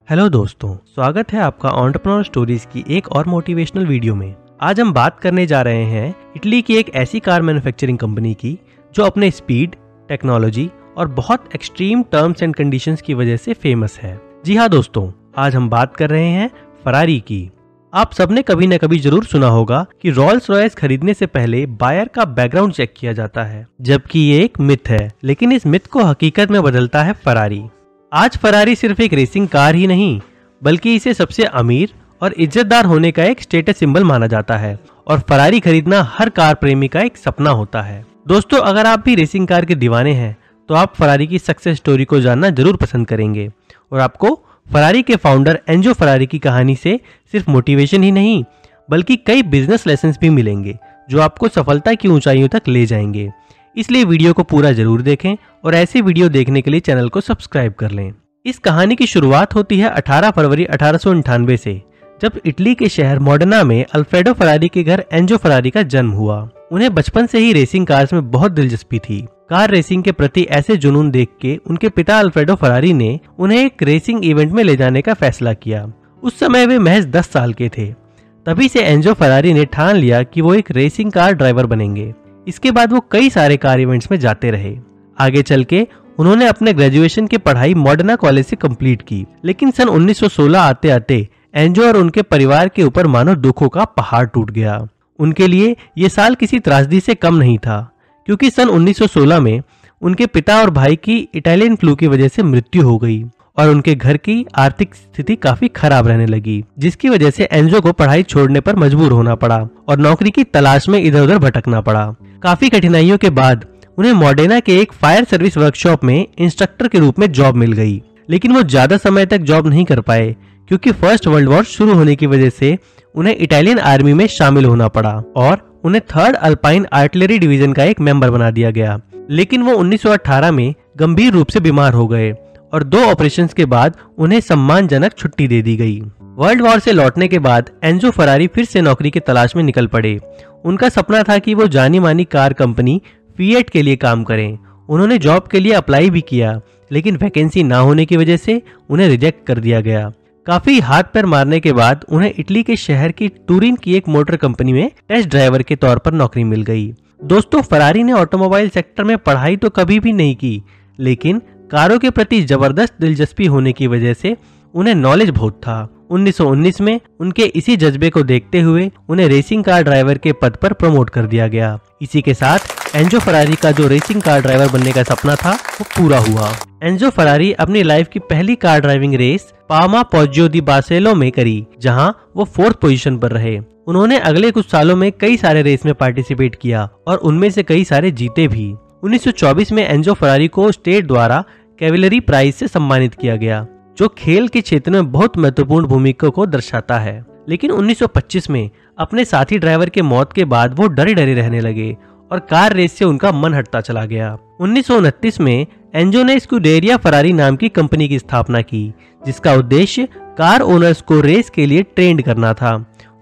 Hello दोस्तों, स्वागत है आपका एंटरप्रेन्योर स्टोरीज की एक और मोटिवेशनल वीडियो में। आज हम बात करने जा रहे हैं इटली की एक ऐसी कार मैन्युफैक्चरिंग कंपनी की जो अपने स्पीड, टेक्नोलॉजी और बहुत एक्सट्रीम टर्म्स एंड कंडीशंस की वजह से फेमस है। जी हाँ दोस्तों, आज हम बात कर रहे हैं फरारी की। आप सबने कभी न कभी जरूर सुना होगा कि रॉल्स रॉयस खरीदने से पहले बायर का बैकग्राउंड चेक किया जाता है, जबकि ये एक मिथ है, लेकिन इस मिथ को हकीकत में बदलता है फरारी। आज फरारी सिर्फ एक रेसिंग कार ही नहीं, बल्कि इसे सबसे अमीर और इज्जतदार होने का एक स्टेटस सिंबल माना जाता है और फरारी खरीदना हर कार प्रेमी का एक सपना होता है। दोस्तों, अगर आप भी रेसिंग कार के दीवाने हैं तो आप फरारी की सक्सेस स्टोरी को जानना जरूर पसंद करेंगे और आपको फरारी के फाउंडर एंजो फरारी की कहानी से सिर्फ मोटिवेशन ही नहीं, बल्कि कई बिजनेस लेसन्स भी मिलेंगे जो आपको सफलता की ऊंचाइयों तक ले जाएंगे। इसलिए वीडियो को पूरा जरूर देखें और ऐसे वीडियो देखने के लिए चैनल को सब्सक्राइब कर लें। इस कहानी की शुरुआत होती है 18 फरवरी 1898 से, जब इटली के शहर मोडेना में अल्फ्रेडो फरारी के घर एंजो फरारी का जन्म हुआ। उन्हें बचपन से ही रेसिंग कार्स में बहुत दिलचस्पी थी। कार रेसिंग के प्रति ऐसे जुनून देख के उनके पिता अल्फ्रेडो फरारी ने उन्हें एक रेसिंग इवेंट में ले जाने का फैसला किया। उस समय वे महज 10 साल के थे। तभी से एंजो फरारी ने ठान लिया कि वो एक रेसिंग कार ड्राइवर बनेंगे। इसके बाद वो कई सारे कार इवेंट्स में जाते रहे। आगे चल के उन्होंने अपने ग्रेजुएशन की पढ़ाई मोडेना कॉलेज से कंप्लीट की, लेकिन सन 1916 आते आते एंजो और उनके परिवार के ऊपर मानो दुखों का पहाड़ टूट गया। उनके लिए ये साल किसी त्रासदी से कम नहीं था, क्योंकि सन 1916 में उनके पिता और भाई की इटालियन फ्लू की वजह से मृत्यु हो गई और उनके घर की आर्थिक स्थिति काफी खराब रहने लगी, जिसकी वजह से एंजो को पढ़ाई छोड़ने पर मजबूर होना पड़ा और नौकरी की तलाश में इधर उधर भटकना पड़ा। काफी कठिनाइयों के बाद उन्हें मोडेना के एक फायर सर्विस वर्कशॉप में इंस्ट्रक्टर के रूप में जॉब मिल गई, लेकिन वो ज्यादा समय तक जॉब नहीं कर पाए, क्योंकि फर्स्ट वर्ल्ड वॉर शुरू होने की वजह से उन्हें इटालियन आर्मी में शामिल होना पड़ा और उन्हें 3rd अल्पाइन आर्टिलरी डिवीजन का एक मेंबर बना दिया गया। लेकिन वो 1918 में गंभीर रूप से बीमार हो गए और 2 ऑपरेशंस के बाद उन्हें सम्मानजनक छुट्टी दे दी गई। वर्ल्ड वॉर से लौटने के बाद एंजो फरारी फिर से नौकरी की तलाश में निकल पड़े। उनका सपना था कि वो जानी मानी कार कंपनी फिएट के लिए काम करें। उन्होंने जॉब के लिए अप्लाई भी किया, लेकिन वैकेंसी ना होने की वजह से उन्हें रिजेक्ट कर दिया गया। काफी हाथ पैर मारने के बाद उन्हें इटली के शहर की टूरिन की एक मोटर कंपनी में टेस्ट ड्राइवर के तौर पर नौकरी मिल गई। दोस्तों, फरारी ने ऑटोमोबाइल सेक्टर में पढ़ाई तो कभी भी नहीं की, लेकिन कारों के प्रति जबरदस्त दिलचस्पी होने की वजह से उन्हें नॉलेज बहुत था। 1919 में उनके इसी जज्बे को देखते हुए उन्हें रेसिंग कार ड्राइवर के पद पर प्रमोट कर दिया गया। इसी के साथ एंजो फरारी का जो रेसिंग कार ड्राइवर बनने का सपना था वो पूरा हुआ। एंजो फरारी अपनी लाइफ की पहली कार ड्राइविंग रेस पामा पोज्जो दी बार्सिलो में करी, जहां वो 4th पोजीशन पर रहे। उन्होंने अगले कुछ सालों में कई सारे रेस में पार्टिसिपेट किया और उनमें से कई सारे जीते भी। 1924 में एंजो फरारी को स्टेट द्वारा कैवलरी प्राइज से सम्मानित किया गया, जो खेल के क्षेत्र में बहुत महत्वपूर्ण भूमिका को दर्शाता है। लेकिन 1925 में अपने साथी ड्राइवर के मौत के बाद वो डरे डरे रहने लगे और कार रेस से उनका मन हटता चला गया। 1929 में एंजो ने स्कूडेरिया फरारी नाम की कंपनी की स्थापना की, जिसका उद्देश्य कार ओनर्स को रेस के लिए ट्रेंड करना था।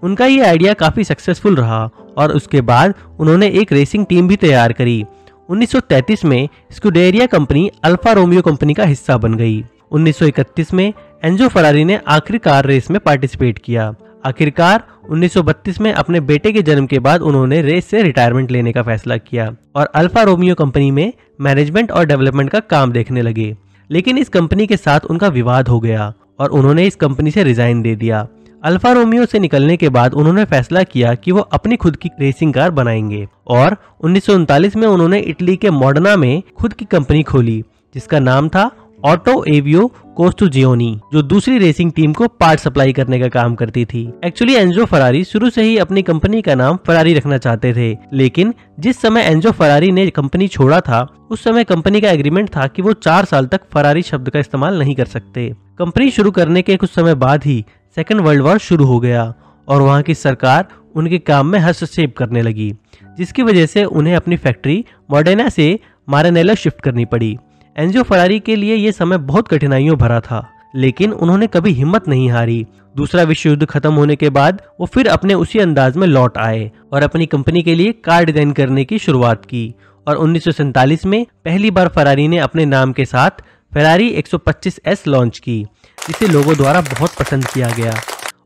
उनका ये आइडिया काफी सक्सेसफुल रहा और उसके बाद उन्होंने एक रेसिंग टीम भी तैयार करी। 1933 में स्कूडेरिया कंपनी अल्फा रोमियो कंपनी का हिस्सा बन गई। 1931 में एंजो फरारी ने आखिरकार रेस में पार्टिसिपेट किया। आखिरकार 1932 में अपने बेटे के जन्म के बाद उन्होंने रेस से रिटायरमेंट लेने का फैसला किया और अल्फा रोमियो कंपनी में मैनेजमेंट और डेवलपमेंट का काम देखने लगे। लेकिन इस कंपनी के साथ उनका विवाद हो गया और उन्होंने इस कंपनी से रिजाइन दे दिया। अल्फा रोमियो से निकलने के बाद उन्होंने फैसला किया कि वो अपनी खुद की रेसिंग कार बनाएंगे और 1939 में उन्होंने इटली के मोडेना में खुद की कंपनी खोली, जिसका नाम था ऑटो एवियो कोस्टुजियोनी, जो दूसरी रेसिंग टीम को पार्ट सप्लाई करने का काम करती थी। एक्चुअली एंजो फरारी शुरू से ही अपनी कंपनी का नाम फरारी रखना चाहते थे, लेकिन जिस समय एंजो फरारी ने कंपनी छोड़ा था उस समय कंपनी का एग्रीमेंट था कि वो 4 साल तक फरारी शब्द का इस्तेमाल नहीं कर सकते। कंपनी शुरू करने के कुछ समय बाद ही 2nd वर्ल्ड वॉर शुरू हो गया और वहाँ की सरकार उनके काम में हस्तक्षेप करने लगी, जिसकी वजह से उन्हें अपनी फैक्ट्री मोडेना से मारेनेलो शिफ्ट करनी पड़ी। एंजो फरारी के लिए ये समय बहुत कठिनाइयों भरा था, लेकिन उन्होंने कभी हिम्मत नहीं हारी। दूसरा विश्व युद्ध खत्म होने के बाद वो फिर अपने उसी अंदाज में लौट आए और अपनी कंपनी के लिए कार डिजाइन करने की शुरुआत की और 1947 में पहली बार फरारी ने अपने नाम के साथ फेरारी 125S लॉन्च की, जिसे लोगों द्वारा बहुत पसंद किया गया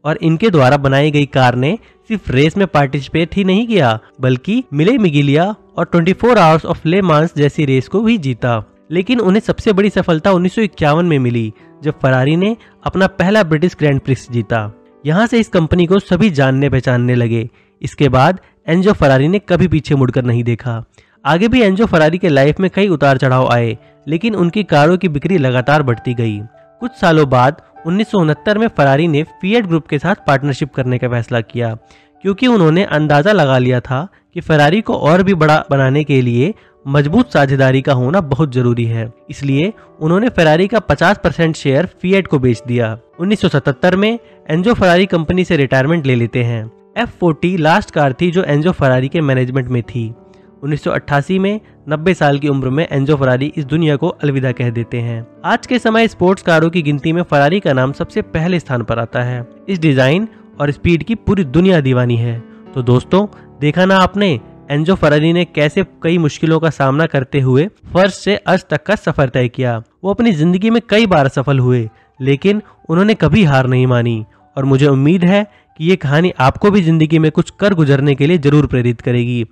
और इनके द्वारा बनाई गई कार ने सिर्फ रेस में पार्टिसिपेट ही नहीं किया बल्कि मिले मिगिलिया और 24 आवर्स ऑफ ले मांस जैसी रेस को भी जीता। लेकिन उन्हें सबसे बड़ी सफलता 1951 में मिली जब फरारी ने अपना पहला ब्रिटिश ग्रैंड प्रिक्स जीता। यहाँ से इस कंपनी को सभी जानने पहचानने लगे। इसके बाद एंजो फरारी ने कभी पीछे मुड़कर नहीं देखा। आगे भी एंजो फरारी के लाइफ में कई उतार चढ़ाव आए, लेकिन उनकी कारों की बिक्री लगातार बढ़ती गई। कुछ सालों बाद 1969 में फरारी ने फिएट ग्रुप के साथ पार्टनरशिप करने का फैसला किया, क्योंकि उन्होंने अंदाजा लगा लिया था कि फरारी को और भी बड़ा बनाने के लिए मजबूत साझेदारी का होना बहुत जरूरी है। इसलिए उन्होंने फरारी का 50% शेयर फिएट को बेच दिया। 1977 में एंजो फरारी कंपनी से रिटायरमेंट ले लेते हैं। F40 लास्ट कार थी जो एंजो फरारी के मैनेजमेंट में थी। 1988 में 90 साल की उम्र में एंजो फरारी इस दुनिया को अलविदा कह देते हैं। आज के समय स्पोर्ट्स कारों की गिनती में फरारी का नाम सबसे पहले स्थान पर आता है। इस डिजाइन और स्पीड की पूरी दुनिया दीवानी है। तो दोस्तों, देखा ना आपने एंजो फरारी ने कैसे कई मुश्किलों का सामना करते हुए फर्स्ट से अर्श तक का सफर तय किया। वो अपनी जिंदगी में कई बार सफल हुए, लेकिन उन्होंने कभी हार नहीं मानी। और मुझे उम्मीद है कि ये कहानी आपको भी जिंदगी में कुछ कर गुजरने के लिए जरूर प्रेरित करेगी।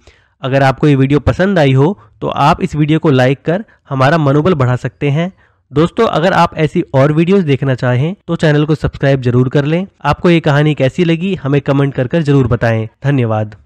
अगर आपको ये वीडियो पसंद आई हो तो आप इस वीडियो को लाइक कर हमारा मनोबल बढ़ा सकते हैं। दोस्तों, अगर आप ऐसी और वीडियोस देखना चाहें तो चैनल को सब्सक्राइब जरूर कर लें। आपको ये कहानी कैसी लगी हमें कमेंट कर जरूर बताएं। धन्यवाद।